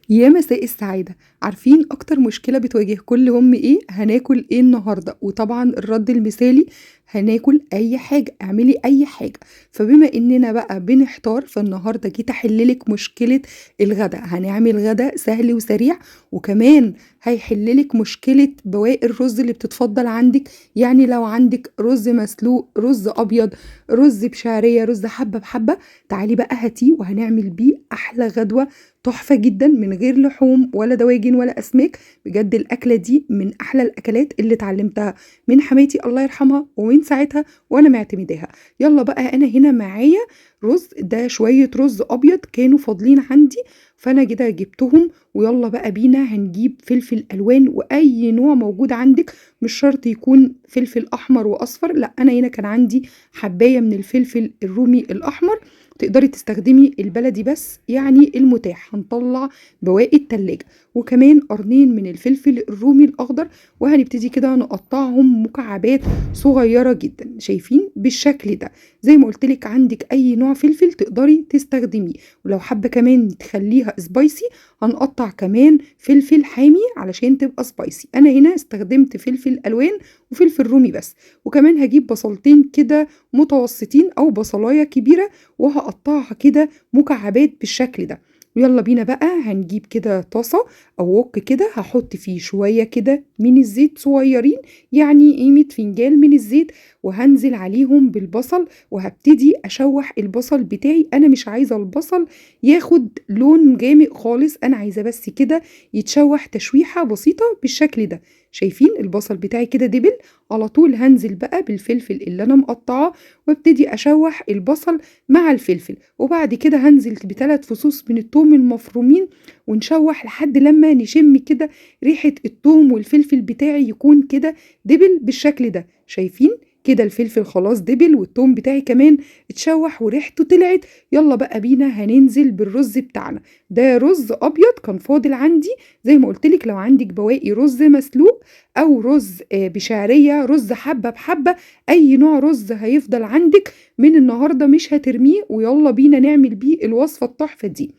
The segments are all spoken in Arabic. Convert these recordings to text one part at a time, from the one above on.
يا مساء السعادة. عارفين أكتر مشكلة بتواجه كل أم إيه؟ هناكل إيه النهاردة؟ وطبعا الرد المثالي هناكل أي حاجة، اعملي أي حاجة. فبما إننا بقى بنحتار، فالنهاردة جيت أحللك مشكلة الغدا. هنعمل غدا سهل وسريع، وكمان هيحللك مشكلة بواقي الرز اللي بتتفضل عندك. يعني لو عندك رز مسلوق، رز أبيض، رز بشعرية، رز حبة بحبة، تعالي بقى هاتيه وهنعمل بيه أحلى غدوة تحفة جدا من غير لحوم ولا دواجن ولا أسماك. بجد الأكلة دي من أحلى الأكلات اللي اتعلمتها من حماتي الله يرحمها، ومن ساعتها وأنا معتمداها. يلا بقى، أنا هنا معايا رز، ده شوية رز أبيض كانوا فاضلين عندي، فأنا كده جبتهم. ويلا بقى بينا هنجيب فلفل ألوان وأي نوع موجود عندك، مش شرط يكون فلفل أحمر وأصفر، لا أنا هنا كان عندي حباية من الفلفل الرومي الأحمر. تقدري تستخدمي البلدي بس يعني المتاح. هنطلع بواقي التلاجة، وكمان قرنين من الفلفل الرومي الأخضر، وهنبتدي كده نقطعهم مكعبات صغيرة جدا، شايفين بالشكل ده. زي ما قلتلك عندك أي نوع فلفل تقدري تستخدميه، ولو حابة كمان تخليها سبايسي هنقطع كمان فلفل حامي علشان تبقى سبايسي. أنا هنا استخدمت فلفل ألوان وفلفل رومي بس. وكمان هجيب بصلتين كده متوسطين أو بصلاية كبيرة، وهقطعها كده مكعبات بالشكل ده. ويلا بينا بقى هنجيب كده طاسة أو وok كده، هحط فيه شوية كده من الزيت صغيرين، يعني قيمة فنجان من الزيت، وهنزل عليهم بالبصل وهبتدي أشوح البصل بتاعي. أنا مش عايزة البصل ياخد لون غامق خالص، أنا عايزة بس كده يتشوح تشويحة بسيطة بالشكل ده. شايفين البصل بتاعي كده دبل؟ على طول هنزل بقى بالفلفل اللي أنا مقطعاه، وابتدي أشوح البصل مع الفلفل، وبعد كده هنزل ب3 فصوص من الثوم المفرومين، ونشوح لحد لما نشم كده ريحة الثوم والفلفل بتاعي يكون كده دبل بالشكل ده. شايفين كده الفلفل خلاص دبل والثوم بتاعي كمان اتشوح وريحته طلعت. يلا بقى بينا هننزل بالرز بتاعنا. ده رز ابيض كان فاضل عندي، زي ما قلتلك لو عندك بواقي رز مسلوق او رز بشعرية، رز حبة بحبة، اي نوع رز هيفضل عندك من النهاردة مش هترميه، ويلا بينا نعمل بيه الوصفة التحفة دي.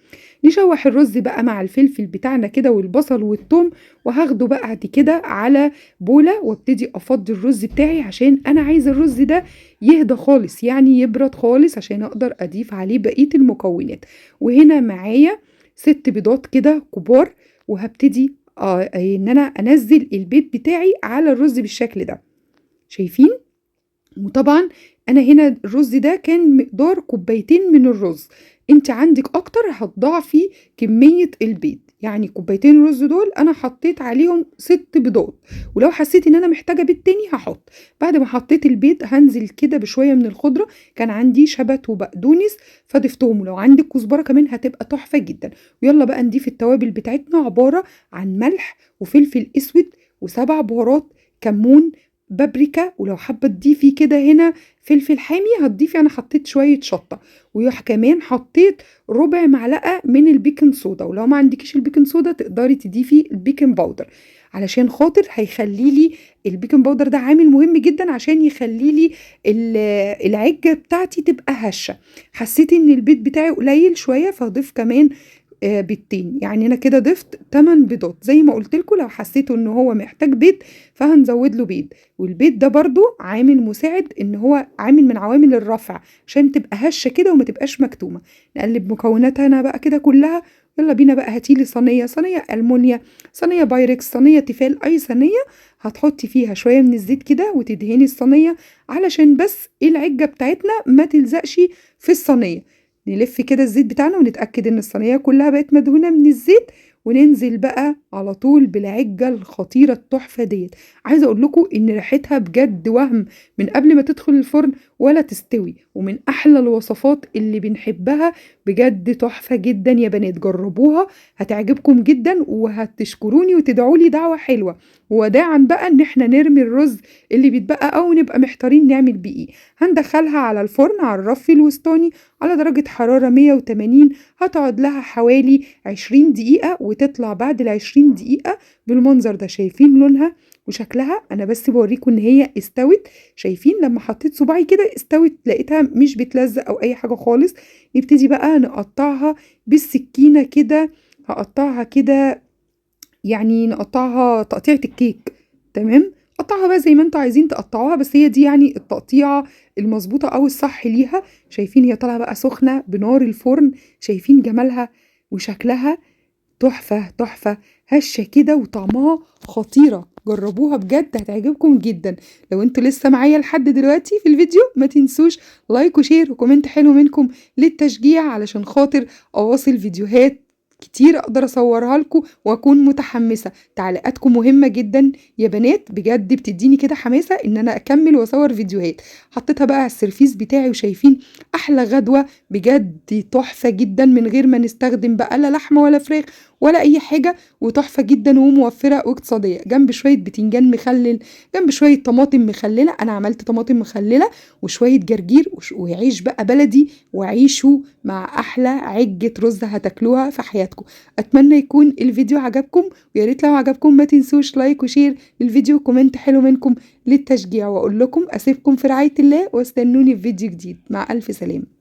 نشوح الرز بقى مع الفلفل بتاعنا كده والبصل والثوم، وهاخده بقى بعد كده على بولة، وابتدي افضي الرز بتاعي عشان انا عايزة الرز ده يهدى خالص، يعني يبرد خالص عشان اقدر اضيف عليه بقية المكونات. وهنا معايا 6 بيضات كده كبار، وهبتدي ان انا انزل البيض بتاعي على الرز بالشكل ده. شايفين؟ وطبعا انا هنا الرز ده كان مقدار كوبايتين من الرز، انت عندك اكتر هتضاعفي كمية البيض. يعني كوبايتين الرز دول انا حطيت عليهم 6 بيضات، ولو حسيت ان انا محتاجة بيض تاني هحط. بعد ما حطيت البيض هنزل كده بشوية من الخضرة، كان عندي شبت وبقدونس فضفتهم، ولو عندك كزبرة كمان هتبقى تحفة جدا. ويلا بقى نضيف التوابل بتاعتنا، عبارة عن ملح وفلفل اسود و7 بهارات، كمون، بابريكا، ولو حابة تضيفي كده هنا فلفل حامي هتضيفي. انا حطيت شوية شطة، كمان حطيت ربع معلقة من البيكنج صودا، ولو ما عندكيش البيكنج صودا تقدري تضيفي البيكنج باودر، علشان خاطر هيخلي لي البيكنج باودر ده عامل مهم جدا عشان يخلي لي العجة بتاعتي تبقى هشة. حسيت ان البيض بتاعي قليل شوية فهضيف كمان بيضتين، يعني انا كده ضفت 8 بيضات. زي ما قلت لكم لو حسيتوا ان هو محتاج بيض فهنزود له بيض، والبيض ده برضو عامل مساعد، ان هو عامل من عوامل الرفع عشان تبقى هشة كده وما تبقاش مكتومة. نقلب مكوناتها انا بقى كده كلها. يلا بينا بقى هاتيلي صينية، صينية ألمونيا، صينية بايركس، صينية تيفال، أي صينية هتحطي فيها شوية من الزيت كده وتدهني الصينية علشان بس العجة بتاعتنا ما تلزقش في الصينية. نلف كده الزيت بتاعنا ونتأكد ان الصينية كلها بقت مدهونة من الزيت، وننزل بقى على طول بالعجة الخطيرة التحفة ديت. عايزة اقول لكم ان ريحتها بجد وهم من قبل ما تدخل الفرن ولا تستوي، ومن احلى الوصفات اللي بنحبها. بجد تحفة جدا يا بنات، جربوها هتعجبكم جدا وهتشكروني وتدعوا لي دعوة حلوة. وداعا بقى ان احنا نرمي الرز اللي بيتبقى او نبقى محتارين نعمل بيه ايه. هندخلها على الفرن على الرف الوسطاني على درجة حرارة 180، هتقعد لها حوالي 20 دقيقة، وتطلع بعد ال20 دقيقة بالمنظر ده. شايفين لونها وشكلها؟ انا بس بوريكم ان هي استوت. شايفين لما حطيت صباعي كده استوت، لقيتها مش بتلزق او اي حاجة خالص. نبتدي بقى نقطعها بالسكينة كده هقطعها كده، يعني نقطعها تقطيعة الكيك. تمام، قطعها بقى زي ما انتوا عايزين تقطعوها، بس هي دي يعني التقطيعة المظبوطة او الصح ليها. شايفين هي طالعة بقى سخنة بنار الفرن، شايفين جمالها وشكلها تحفة تحفة، هشة كده وطعمها خطيرة. جربوها بجد هتعجبكم جدا. لو انتوا لسه معايا لحد دلوقتي في الفيديو ما تنسوش لايك وشير وكومنت حلو منكم للتشجيع، علشان خاطر اواصل فيديوهات كتير اقدر اصورها لكم واكون متحمسة. تعليقاتكم مهمة جدا يا بنات، بجد بتديني كده حماسة ان انا اكمل واصور فيديوهات. حطيتها بقى على السرفيس بتاعي، وشايفين احلى غدوة بجد تحفة جدا، من غير ما نستخدم بقى لا لحمة ولا فراخ ولا اي حاجة، وتحفة جدا وموفرة واقتصادية، جنب شوية بتنجان مخلل، جنب شوية طماطم مخللة. انا عملت طماطم مخللة وشوية جرجير وعيش بقى بلدي، وعيشوا مع احلى عجة رز هتاكلوها في حياتكم. اتمنى يكون الفيديو عجبكم، ويا ريت لو عجبكم ما تنسوش لايك وشير للفيديو وكومنت حلو منكم للتشجيع. واقول لكم اسيبكم في رعاية الله، واستنوني في فيديو جديد. مع الف سلامة.